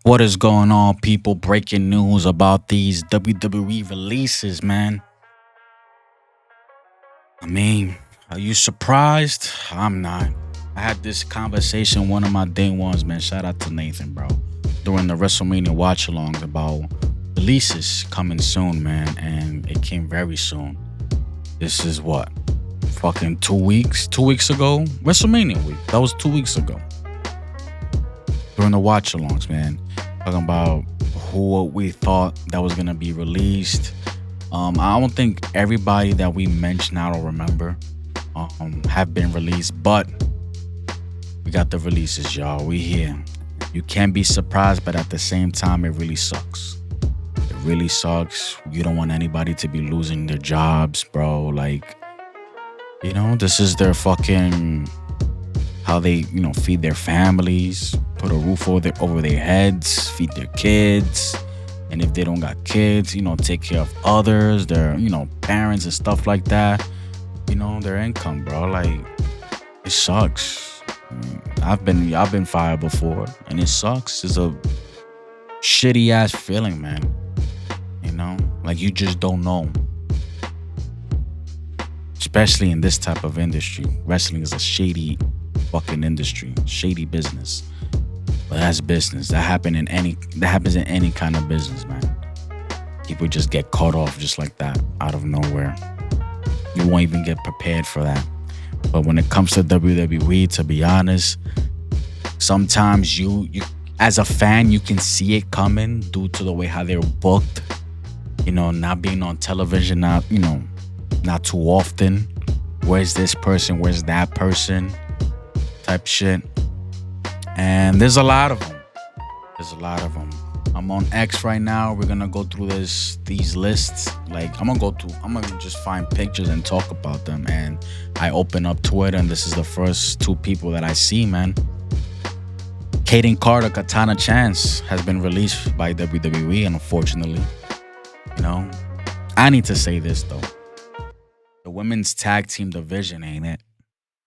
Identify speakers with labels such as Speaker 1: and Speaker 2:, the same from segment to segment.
Speaker 1: What is going on, people? Breaking news about these WWE releases, man. I mean, are you surprised? I'm not. I had this conversation, one of my day ones, man. Shout out to Nathan, bro. During the WrestleMania watch alongs about releases coming soon, man. And it came very soon. This is what? Fucking 2 weeks? 2 weeks ago? WrestleMania week. That was 2 weeks ago. During the watch alongs, man. Talking about who we thought that was gonna be released. I don't think everybody that we mentioned, I don't remember, have been released, but we got the releases, y'all. We here. You can't be surprised, but at the same time, it really sucks. It really sucks. You don't want anybody to be losing their jobs, bro. Like, this is their fucking how they, feed their families, put a roof over their heads, feed their kids. And if they don't got kids, take care of others, their, parents and stuff like that, their income, bro. Like, it sucks. I've been fired before and it sucks. It's a shitty ass feeling, man. Like you just don't know. Especially in this type of industry. Wrestling is a shady fucking industry, shady business. But that's business. That happens in any kind of business, man. People just get caught off just like that out of nowhere. You won't even get prepared for that. But when it comes to WWE, to be honest, sometimes you as a fan, you can see it coming due to the way how they're booked. Not being on television, not too often. Where's this person? Where's that person? Type shit. And there's a lot of them. I'm on X right now. We're gonna go through these lists. Like I'm gonna just find pictures and talk about them. And I open up Twitter, and this is the first two people that I see, man. Kaden Carter, Katana Chance has been released by WWE, unfortunately. I need to say this though. The women's tag team division ain't it.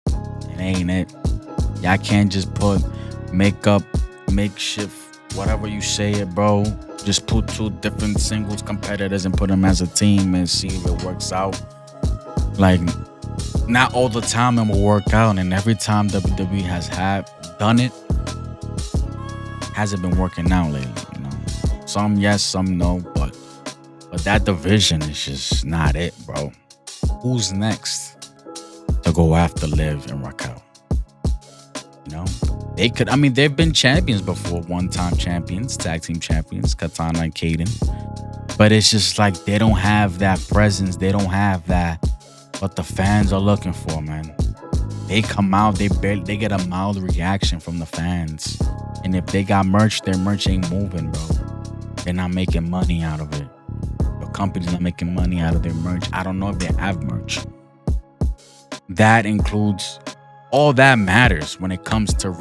Speaker 1: It ain't it. Y'all can't just put makeup, makeshift, whatever you say it, bro. Just put two different singles competitors and put them as a team and see if it works out. Like, not all the time it will work out, and every time WWE has done it, hasn't been working out lately. Some yes, some no, but that division is just not it, bro. Who's next to go after Liv and Raquel? They've been champions before, one-time champions, tag team champions, Katana and Kaden. But it's just like they don't have that presence. They don't have that what the fans are looking for, man. They come out, they get a mild reaction from the fans. And if they got merch, their merch ain't moving, bro. They're not making money out of it. The company's not making money out of their merch. I don't know if they have merch. That includes all that matters when it comes to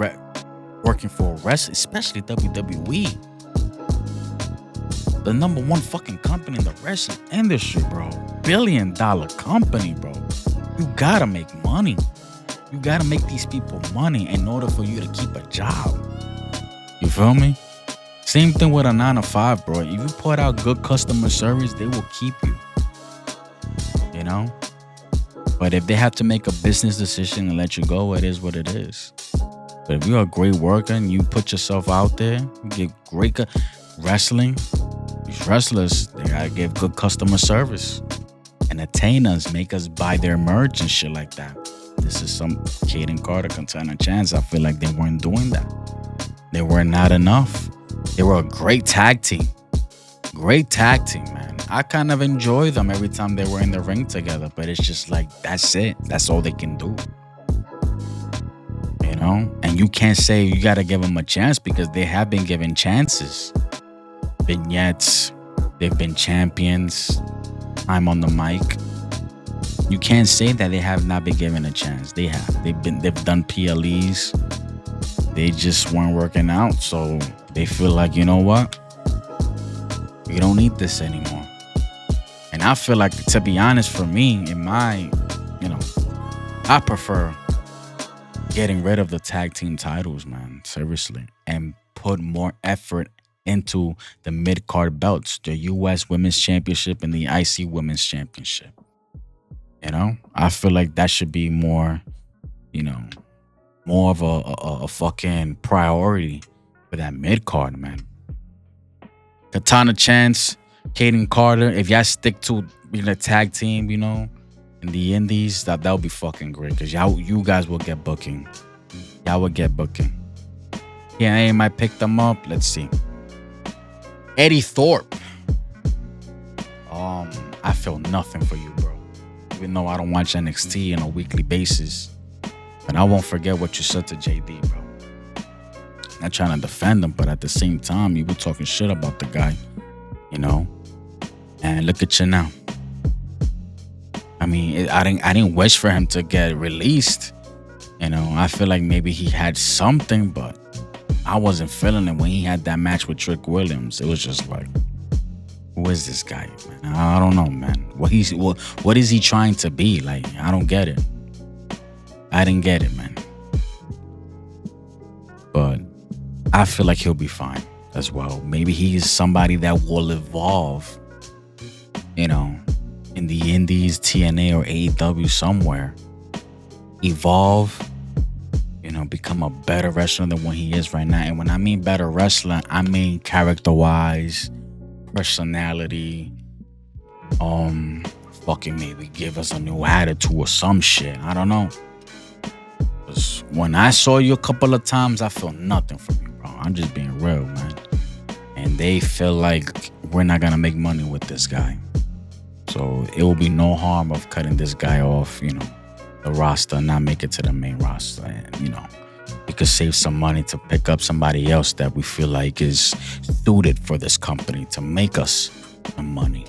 Speaker 1: working for a wrestler, especially WWE. The number one fucking company in the wrestling industry, bro. $1 billion company, bro. You gotta make money. You gotta make these people money in order for you to keep a job. You feel me? Same thing with a 9 to 5, bro. If you put out good customer service, they will keep you. But if they have to make a business decision and let you go, it is what it is. But if you're a great worker and you put yourself out there, you get great wrestling. These wrestlers, they gotta give good customer service. Entertain us, make us buy their merch and shit like that. This is some Kaden Carter, Katana Chance. I feel like they weren't doing that. They were not enough. They were a great tag team. Great tag team, man. I kind of enjoy them every time they were in the ring together, but it's just like, that's it. That's all they can do. And you can't say you got to give them a chance because they have been given chances. Vignettes, they've been champions. I'm on the mic. You can't say that they have not been given a chance. They have. They've done PLEs. They just weren't working out. So they feel like, you know what? We don't need this anymore. And I feel like, to be honest, for me, I prefer getting rid of the tag team titles, man. Seriously. And put more effort into the mid card belts, the U.S. Women's Championship and the IC Women's Championship. I feel like that should be more, you know, more of a fucking priority for that mid card, man. Katana Chance, Kaden Carter. If y'all stick to being a tag team, in the Indies, that would be fucking great. Cause you guys will get booking. Y'all will get booking. Yeah, I might pick them up. Let's see. Eddie Thorpe. I feel nothing for you, bro. Even though I don't watch NXT on a weekly basis, but I won't forget what you said to JD, bro. Not trying to defend him, but at the same time, you were talking shit about the guy, And look at you now. I mean, I didn't wish for him to get released. I feel like maybe he had something, but I wasn't feeling it when he had that match with Trick Williams. It was just like, who is this guy, man? I don't know, man. What is he trying to be? Like, I don't get it. I didn't get it, man. But I feel like he'll be fine as well. Maybe he's somebody that will evolve, in the Indies, TNA, or AEW somewhere. Evolve, become a better wrestler than what he is right now. And when I mean better wrestler, I mean character-wise, personality, fucking maybe give us a new attitude or some shit. I don't know. Because when I saw you a couple of times, I feel nothing from you, bro. I'm just being real, man. And they feel like we're not going to make money with this guy. So it will be no harm of cutting this guy off, the roster and not make it to the main roster. And, we could save some money to pick up somebody else that we feel like is suited for this company to make us some money.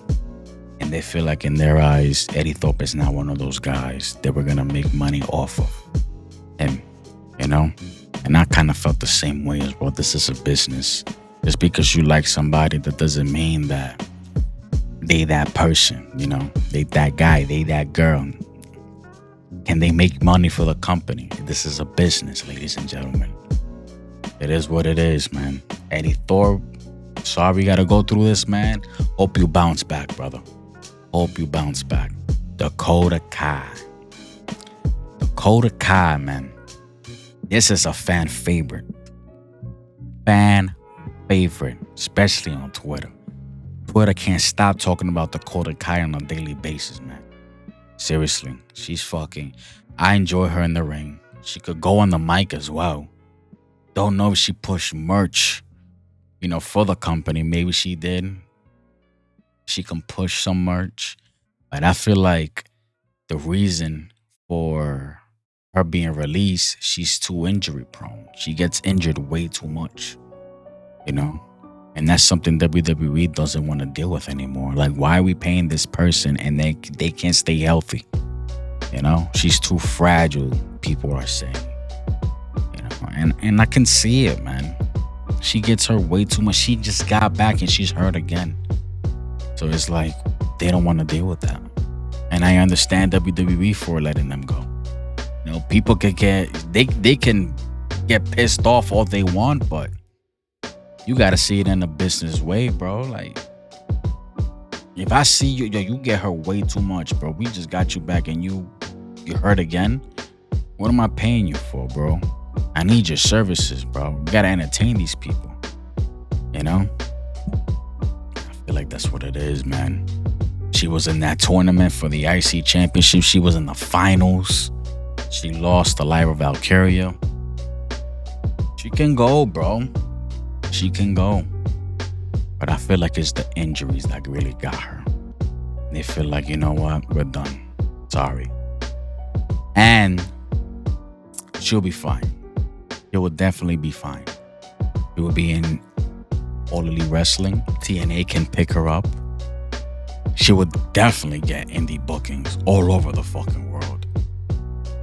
Speaker 1: And they feel like in their eyes, Eddie Thorpe is not one of those guys that we're going to make money off of him, And I kind of felt the same way as well. This is a business. Just because you like somebody, that doesn't mean that they that person, they that guy, they that girl. Can they make money for the company? This is a business, ladies and gentlemen. It is what it is, man. Eddie Thorpe, sorry you gotta go through this, man. Hope you bounce back, brother. Hope you bounce back. Dakota Kai. Dakota Kai, man. This is a fan favorite. Fan favorite, especially on Twitter. Twitter can't stop talking about Dakota Kai on a daily basis, man. Seriously, she's fucking... I enjoy her in the ring. She could go on the mic as well. Don't know if she pushed merch, for the company. Maybe she did. She can push some merch. But I feel like the reason for her being released, she's too injury prone. She gets injured way too much, And that's something WWE doesn't want to deal with anymore. Like, why are we paying this person and they can't stay healthy? She's too fragile, people are saying. And I can see it, man. She gets hurt way too much. She just got back and she's hurt again. So it's like, they don't want to deal with that. And I understand WWE for letting them go. People can they can get pissed off all they want, but you gotta see it in a business way, bro. Like, if I see you, you get hurt way too much, bro. We just got you back and you hurt again. What am I paying you for, bro? I need your services, bro. We gotta entertain these people. I feel like that's what it is, man. She was in that tournament for the IC Championship. She was in the finals. She lost to Lyra Valkyria. She can go, bro. She can go. But I feel like it's the injuries that really got her. They feel like, you know what? We're done. Sorry. And she'll be fine. She will definitely be fine. She will be in All Elite Wrestling. TNA can pick her up. She would definitely get indie bookings all over the fucking world.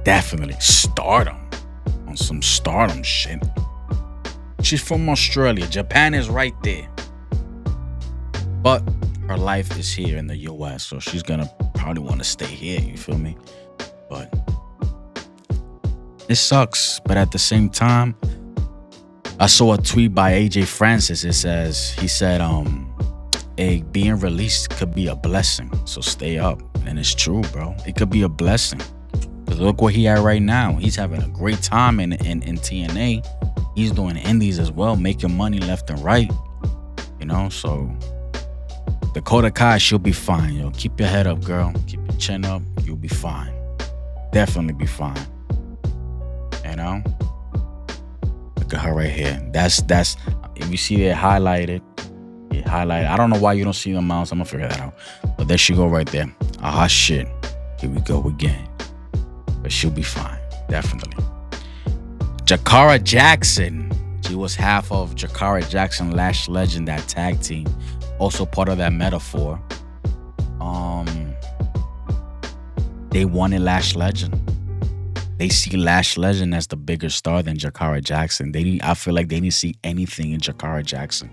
Speaker 1: Definitely. Stardom. On some Stardom shit. She's from Australia. Japan is right there. But her life is here in the US, so she's gonna probably want to stay here, you feel me? But it sucks. But at the same time, I saw a tweet by AJ Francis. He said, being released could be a blessing. So stay up. And it's true, bro. It could be a blessing. 'Cause look where he at right now. He's having a great time in TNA. He's doing indies as well, making money left and right. So Dakota Kai, she'll be fine, yo. Keep your head up, girl. Keep your chin up. You'll be fine. Definitely be fine. You know? Look at her right here. That's if you see it highlighted, I don't know why you don't see the mouse. I'm gonna figure that out. But there she go right there. Ah shit. Here we go again. But she'll be fine. Definitely. Jakara Jackson. She was half of Jakara Jackson, Lash Legend, that tag team. Also part of that metaphor. They wanted Lash Legend. They see Lash Legend as the bigger star than Jakara Jackson. I feel like they didn't see anything in Jakara Jackson.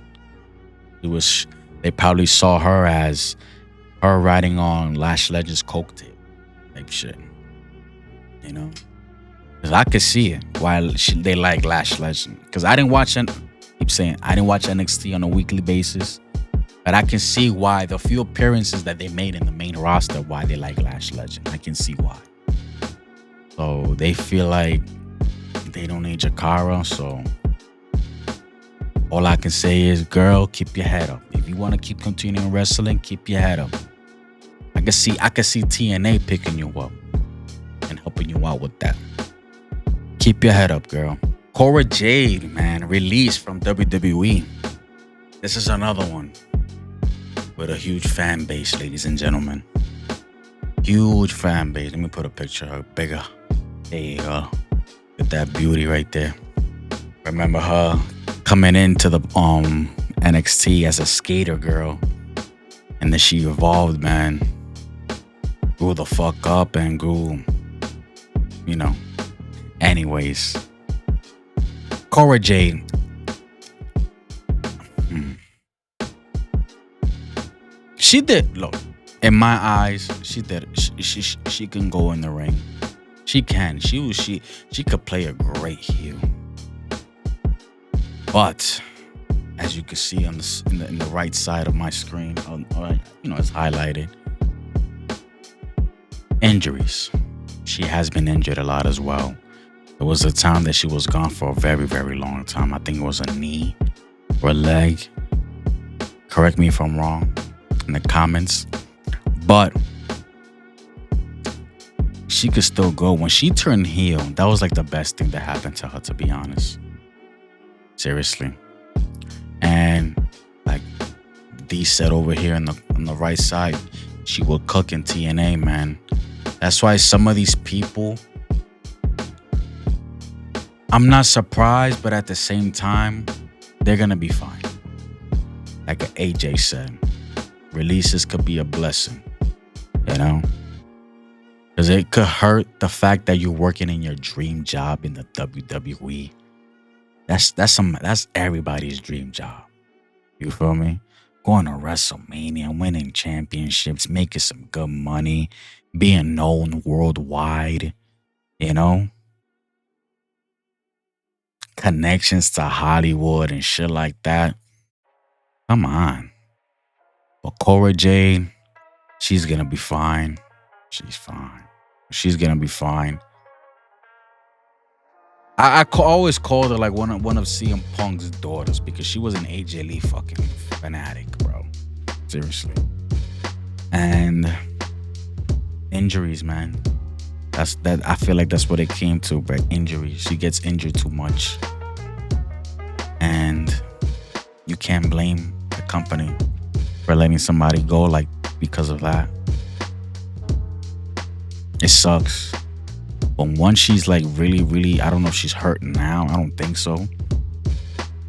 Speaker 1: They probably saw her as her riding on Lash Legend's coattail type shit. Because I could see it why they like Lash Legend. Because I didn't watch NXT on a weekly basis. But I can see why the few appearances that they made in the main roster, why they like Lash Legend. I can see why. So they feel like they don't need Jakara. So all I can say is, girl, keep your head up. If you want to keep continuing wrestling, keep your head up. I can see TNA picking you up and helping you out with that. Keep your head up, girl. Cora Jade, man, released from WWE. This is another one with a huge fan base, ladies and gentlemen. Huge fan base. Let me put a picture of her bigger. There you go. With that beauty right there. Remember her coming into the NXT as a skater girl. And then she evolved, man. Grew the fuck up and grew, Anyways. Cora Jade. She did, look, in my eyes, she did. She can go in the ring. She can. She could play a great heel. But as you can see in the right side of my screen, it's highlighted. Injuries. She has been injured a lot as well. There was a time that she was gone for a very, very long time. I think it was a knee or a leg. Correct me if I'm wrong in the comments. But she could still go. When she turned heel, that was like the best thing that happened to her, to be honest. Seriously. And like D said over here on the right side, she will cook in TNA, man. That's why some of these people, I'm not surprised, but at the same time, they're gonna be fine. Like AJ said, releases could be a blessing, because it could hurt the fact that you're working in your dream job in the WWE. That's everybody's dream job. You feel me? Going to WrestleMania, winning championships, making some good money, being known worldwide, connections to Hollywood and shit like that. Come on. But Cora Jade, she's gonna be fine. She's fine. She's gonna be fine. I always called her like one of CM Punk's daughters because she was an AJ Lee fucking fanatic, bro. Seriously. And injuries, man. I feel like that's what it came to, but injuries. She gets injured too much. And you can't blame the company for letting somebody go like because of that. It sucks. But once she's like really, really, I don't know if she's hurt now. I don't think so.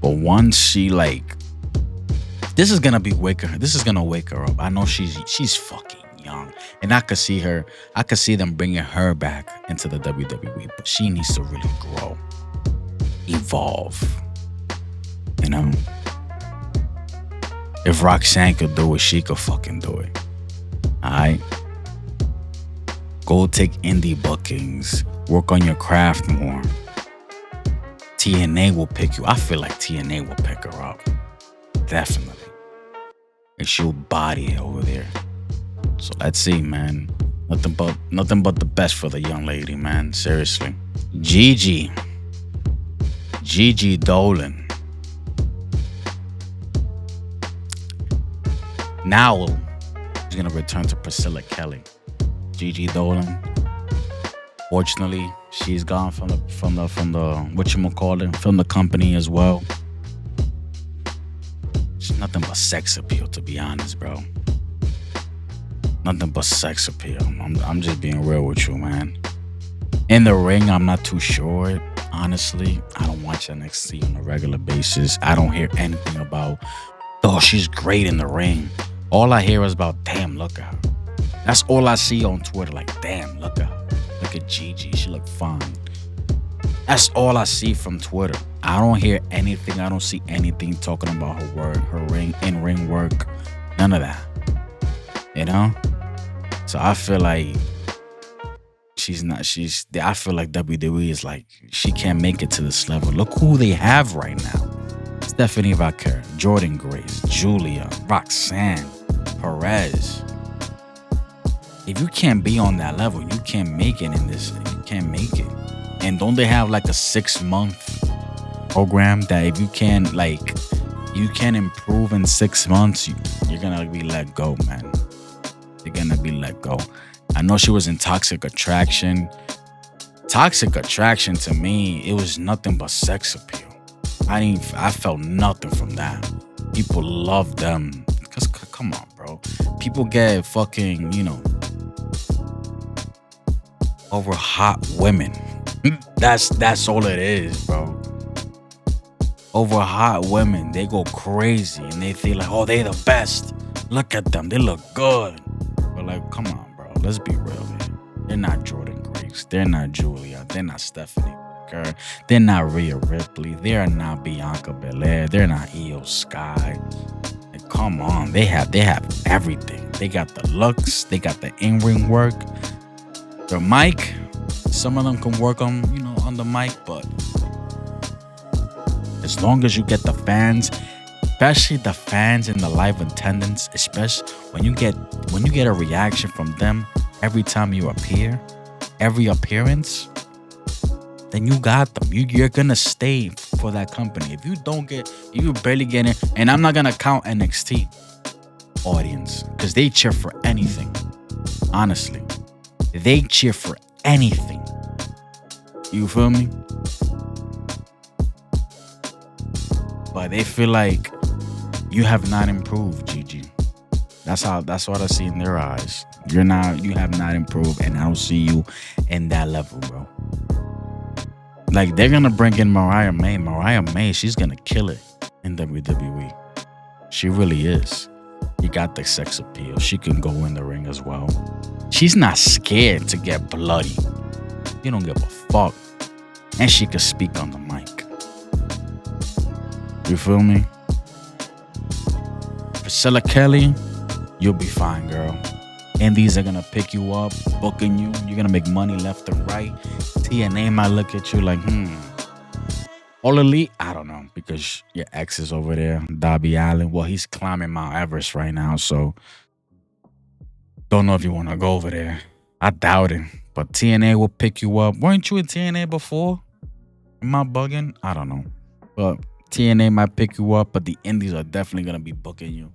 Speaker 1: But once she this is gonna wake her up. I know she's fucking young. And I could see them bringing her back into the WWE. But she needs to really grow. Evolve. If Roxanne could do it, she could fucking do it. Alright? Go take indie bookings. Work on your craft more. TNA will pick you. I feel like TNA will pick her up. Definitely. And she'll body it over there. So let's see, man. Nothing but the best for the young lady, man. Seriously. Gigi Dolan. Now she's gonna return to Priscilla Kelly. Gigi Dolan. Fortunately, she's gone from the whatchamacallit, from the company as well. It's nothing but sex appeal, to be honest, bro. Nothing but sex appeal. I'm just being real with you, man. In the ring, I'm not too sure. Honestly, I don't watch NXT on a regular basis. I don't hear anything about, oh, she's great in the ring. All I hear is about, damn, look at her. That's all I see on Twitter. Like, damn, look at her. Look at Gigi. She look fine. That's all I see from Twitter. I don't hear anything. I don't see anything talking about her work, her in-ring work. None of that. You know? So I feel like I feel like WWE is like, she can't make it to this level. Look who they have right now. Stephanie Vaquer, Jordan Grace, Julia, Roxanne, Perez. If you can't be on that level, you can't make it in this. You can't make it. And don't they have like a 6-month program that if you can improve in 6 months, you're gonna be let go, man. You're gonna be let go. I know she was in Toxic Attraction. Toxic Attraction, to me, it was nothing but sex appeal. I felt nothing from that. People love them. Cause come on, bro. People get fucking, over hot women. That's all it is, bro. Over hot women, they go crazy and they feel like, oh, they the best. Look at them, they look good. But like, come on, bro. Let's be real here. They're not Jordan Grace. They're not Julia. They're not Stephanie Kerr. They're not Rhea Ripley. They're not Bianca Belair. They're not Io Sky. Like, come on. They have everything. They got the looks. They got the in-ring work. Their mic. Some of them can work on the mic, but as long as you get the fans, especially the fans in the live attendance, especially when you get a reaction from them every time you appear, every appearance, then you got them. You're gonna stay for that company. If you barely get in, and I'm not gonna count NXT audience because they cheer for anything. Honestly, they cheer for anything. You feel me? But they feel like you have not improved, Gigi. That's what I see in their eyes. You have not improved, and I don't see you in that level, bro. Like, they're gonna bring in Mariah May. Mariah May, she's gonna kill it in WWE. She really is. You got the sex appeal. She can go in the ring as well. She's not scared to get bloody. You don't give a fuck. And she can speak on the mic. You feel me? Priscilla Kelly, you'll be fine, girl. Indies are gonna pick you up, booking you. You're gonna make money left and right. TNA might look at you like, All Elite, I don't know, because your ex is over there, Darby Allin. Well, he's climbing Mount Everest right now, so don't know if you want to go over there. I doubt it. But TNA will pick you up. Weren't you in TNA before? Am I bugging? I don't know. But TNA might pick you up, but the indies are definitely going to be booking you.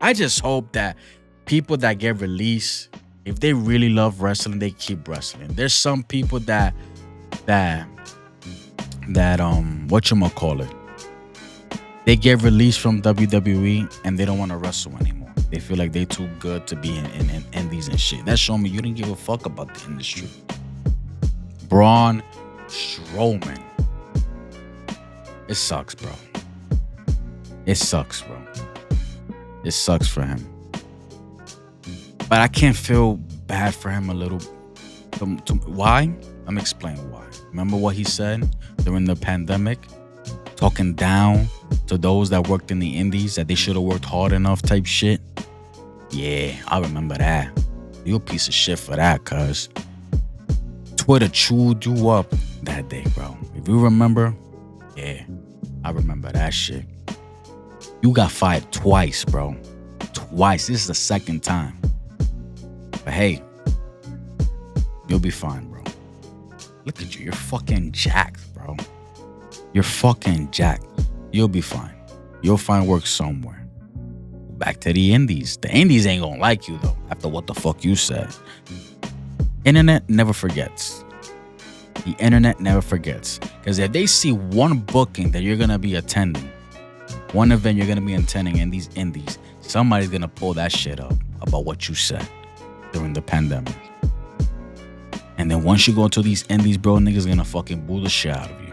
Speaker 1: I just hope that people that get released, if they really love wrestling, they keep wrestling. There's some people that whatchamacallit, they get released from WWE and they don't want to wrestle anymore. They feel like they too good to be in indies and shit. That show me you didn't give a fuck about the industry. Braun Strowman. It sucks, bro. It sucks, bro. It sucks for him. But I can't feel bad for him a little. Why? I'm explaining why. Remember what he said during the pandemic? Talking down to those that worked in the indies, that they should have worked hard enough type shit. Yeah, I remember that. You a piece of shit for that, cuz Twitter chewed you up that day, bro. you remember, yeah, I remember that shit. You got fired twice, bro. Twice. This is the second time. But hey, you'll be fine, bro. Look at you. You're fucking jacked, bro. You're fucking jacked. You'll be fine. You'll find work somewhere. Back to the Indies. The Indies ain't gonna like you, though, after what the fuck you said. Internet never forgets. The internet never forgets. Because if they see one booking that you're gonna be attending, one event you're gonna be attending in these Indies, somebody's gonna pull that shit up about what you said during the pandemic. And then once you go to these Indies, bro, niggas gonna fucking boo the shit out of you.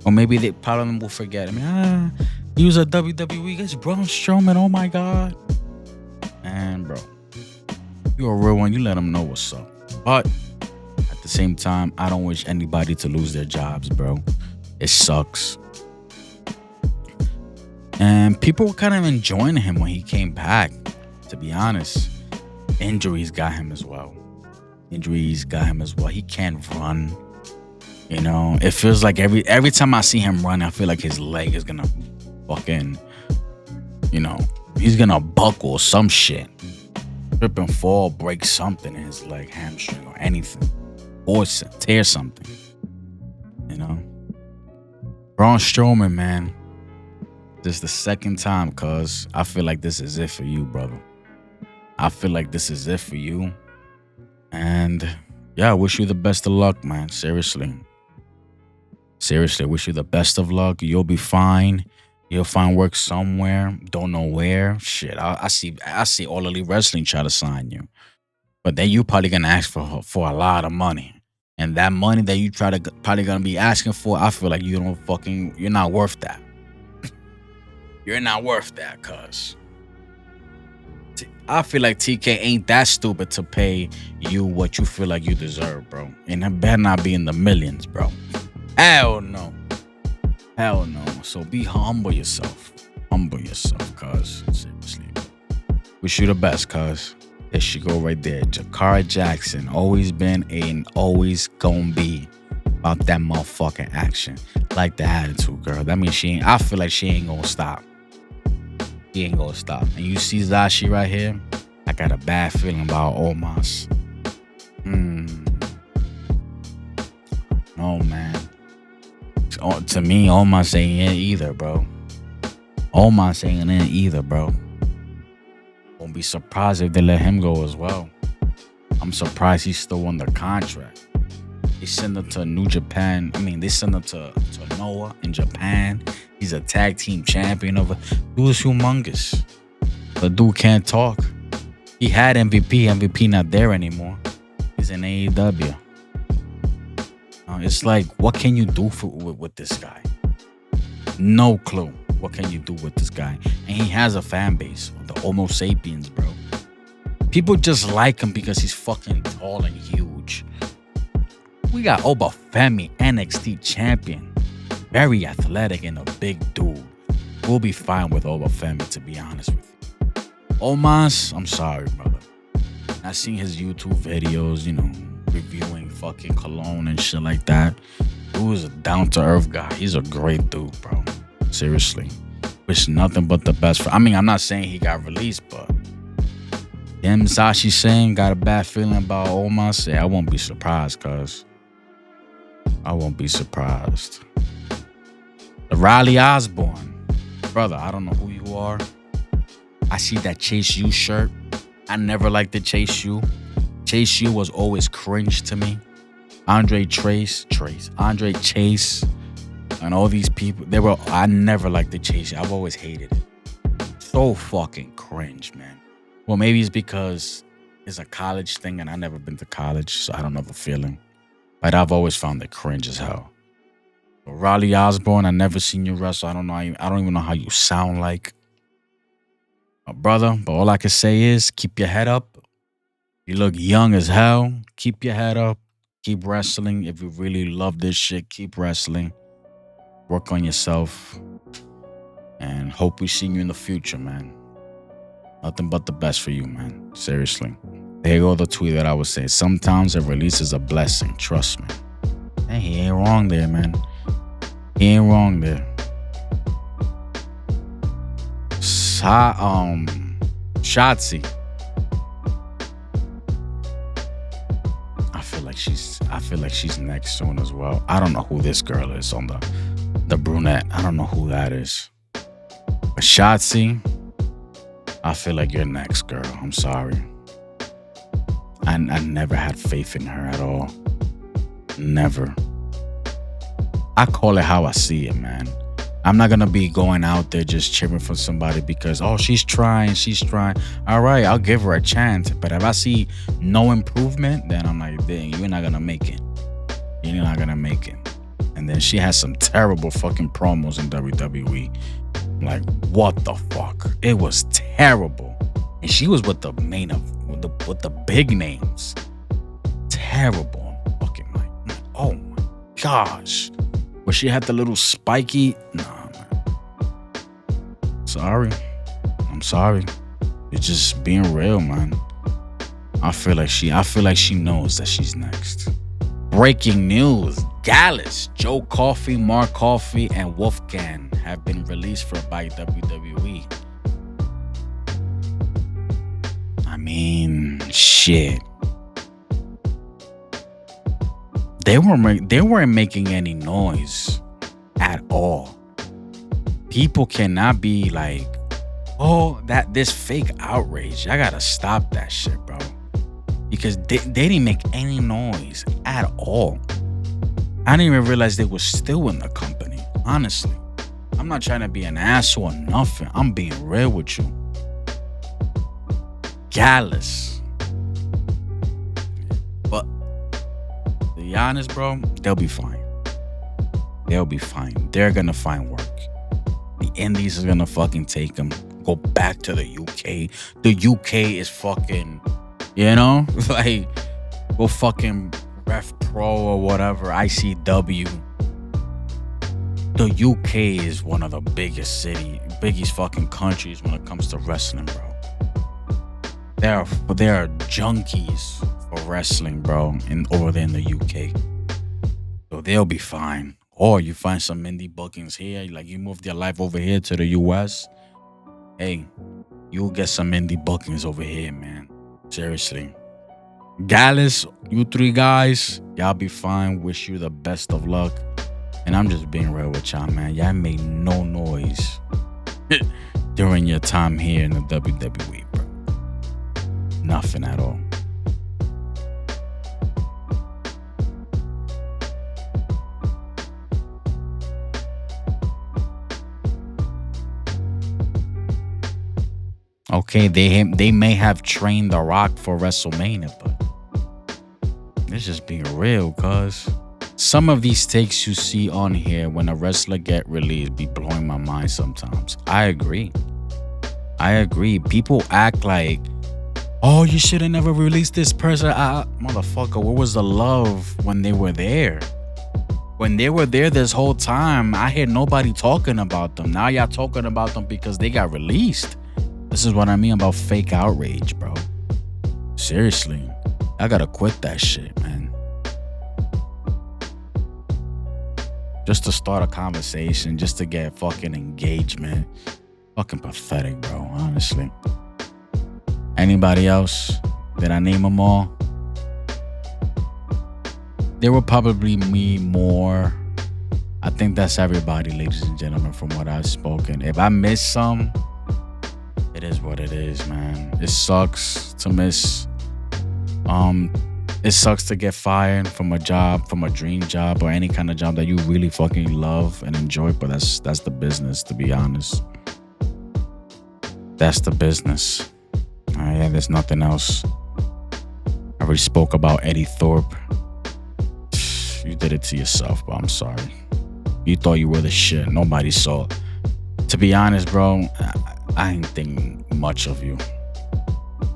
Speaker 1: Or maybe they part of them will forget. I mean, he was a WWE. It's Braun Strowman. Oh my God. And bro, you're a real one. You let them know what's up. But at the same time, I don't wish anybody to lose their jobs, bro. It sucks. And people were kind of enjoying him when he came back, to be honest. Injuries got him as well. He can't run. You know, it feels like every time I see him run, I feel like his leg is gonna fucking, you know, he's gonna buckle some shit. Trip and fall, break something in his leg, hamstring, or anything. Or tear something. You know? Braun Strowman, man. This is the second time, cuz I feel like this is it for you, brother. I feel like this is it for you. And yeah, I wish you the best of luck, man. Seriously, wish you the best of luck. You'll be fine. You'll find work somewhere. Don't know where. Shit, I see All Elite Wrestling try to sign you, but then you probably gonna ask for a lot of money, and that money that you probably gonna be asking for, I feel like you're not worth that. You're not worth that, cuz I feel like TK ain't that stupid to pay you what you feel like you deserve, bro. And it better not be in the millions, bro. Hell no. So be humble yourself. Cuz. Seriously. Wish you the best, cuz. There she go right there. Jakara Jackson. Always been and always gonna be about that motherfucking action. Like the attitude, girl. That means I feel like she ain't gonna stop. And you see Zashi right here? I got a bad feeling about Omos. No, man. To me, Omos ain't in either, bro. Won't be surprised if they let him go as well. I'm surprised he's still on the contract. They send him to New Japan. They send him to Noah in Japan. He's a tag team champion dude is humongous. The dude can't talk. He had MVP. MVP not there anymore. He's in AEW. It's like, what can you do with this guy? No clue. What can you do with this guy? And he has a fan base. The Homo sapiens, bro. People just like him because he's fucking tall and huge. We got Obafemi, NXT champion. Very athletic and a big dude. We'll be fine with Obafemi, to be honest with you. Omos, I'm sorry, brother. I seen his YouTube videos, reviewing fucking cologne and shit like that. Dude is a down-to-earth guy. He's a great dude, bro. Seriously. Wish nothing but the best for. I'm not saying he got released, but him, Zashi saying, got a bad feeling about Omos. Yeah, I won't be surprised, cuz. I won't be surprised. The Riley Osborne. Brother, I don't know who you are. I see that Chase U shirt. I never liked the Chase U. Chase U was always cringe to me. Andre Chase, and all these people. I never liked the Chase U. I've always hated it. So fucking cringe, man. Well, maybe it's because it's a college thing and I've never been to college, so I don't know the feeling. But I've always found it cringe as hell. Riley Osborne, I never seen you wrestle. I don't even know how you sound like. Brother, but all I can say is keep your head up. You look young as hell. Keep your head up. Keep wrestling. If you really love this shit, keep wrestling. Work on yourself. And hope we see you in the future, man. Nothing but the best for you, man. Seriously. There you go, the tweet that I was saying. Sometimes a release is a blessing. Trust me. Hey, he ain't wrong there, man. He ain't wrong there. Shotzi. I feel like she's next soon as well. I don't know who this girl is on the brunette. I don't know who that is. But Shotzi, I feel like you're next, girl. I'm sorry. I never had faith in her at all. Never. I call it how I see it, man. I'm not gonna be going out there just cheering for somebody because she's trying. All right, I'll give her a chance. But if I see no improvement, then I'm like, dang, you're not gonna make it. You're not gonna make it. And then she has some terrible fucking promos in WWE. Like, what the fuck? It was terrible. And she was with the with the big names. Terrible. Fucking like, oh my gosh. Where she had the little spiky. Nah, man. Sorry. I'm sorry. It's just being real, man. I feel like she knows that she's next. Breaking news. Gallus, Joe Coffey, Mark Coffey, and Wolfgang have been released by WWE. I mean, shit. They weren't making any noise at all. People cannot be like, this fake outrage. I gotta stop that shit, bro. Because they didn't make any noise at all. I didn't even realize they were still in the company. Honestly, I'm not trying to be an asshole or nothing. I'm being real with you. Gallus. But to be honest, bro, they'll be fine. They'll be fine. They're gonna find work. The Indies is gonna fucking take them. Go back to the UK. The UK is fucking, like, go fucking Ref Pro or whatever, ICW. The UK is one of the biggest fucking countries when it comes to wrestling, bro. They are junkies for wrestling, bro, over there in the UK. So they'll be fine. Or you find some indie bookings here, like you moved your life over here to the US. Hey, you'll get some indie bookings over here, man. Seriously. Gallus, you three guys, y'all be fine. Wish you the best of luck. And I'm just being real with y'all, man. Y'all made no noise during your time here in the WWE, bro. Nothing at all. Okay, they may have trained The Rock for WrestleMania, but let's just be real, cuz some of these takes you see on here when a wrestler get released be blowing my mind sometimes. I agree. People act like, you should have never released this person. Motherfucker, where was the love when they were there? When they were there this whole time, I hear nobody talking about them. Now y'all talking about them because they got released. This is what I mean about fake outrage, bro. Seriously. I gotta quit that shit, man. Just to start a conversation, just to get fucking engagement. Fucking pathetic, bro, honestly. Anybody else? Did I name them all? There will probably be more. I think that's everybody, ladies and gentlemen, from what I've spoken. If I miss some, it is what it is, man. It sucks to miss. It sucks to get fired from a job, from a dream job, or any kind of job that you really fucking love and enjoy. But that's the business, to be honest. That's the business. Yeah, there's nothing else. I already spoke about Eddie Thorpe. You did it to yourself, but I'm sorry. You thought you were the shit. Nobody saw. To be honest, bro, I ain't think much of you.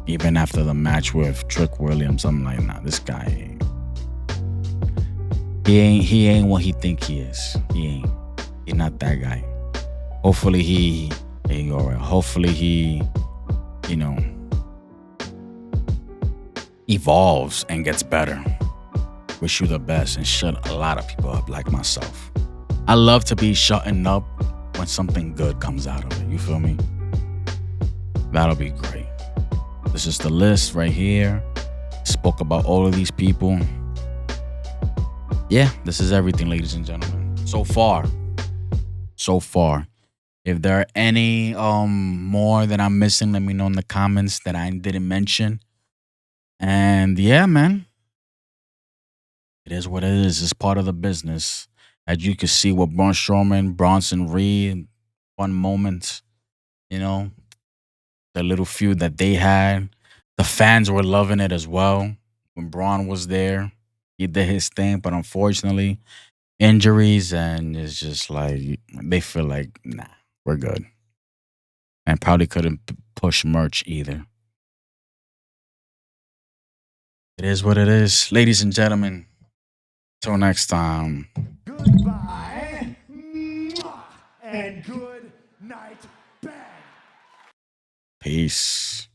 Speaker 1: Even after the match with Trick Williams, I'm like, nah, this guy ain't. He ain't what he think he is. He ain't. He's not that guy. Hopefully he evolves and gets better. wish you the best and shut a lot of people up like myself. I love to be shutting up when something good comes out of it. You feel me? That'll be great. This is the list right here. Spoke about all of these people. Yeah, this is everything, ladies and gentlemen. So far. So far. If there are any more that I'm missing, let me know in the comments that I didn't mention. And yeah, man, it is what it is. It's part of the business. As you can see with Braun Strowman, Bronson Reed, fun moments, you know, the little feud that they had. The fans were loving it as well when Braun was there. He did his thing, but unfortunately, injuries, and it's just like they feel like, nah, we're good. And probably couldn't push merch either. It is what it is. Ladies and gentlemen, till next time.
Speaker 2: Goodbye and good night, bang.
Speaker 1: Peace.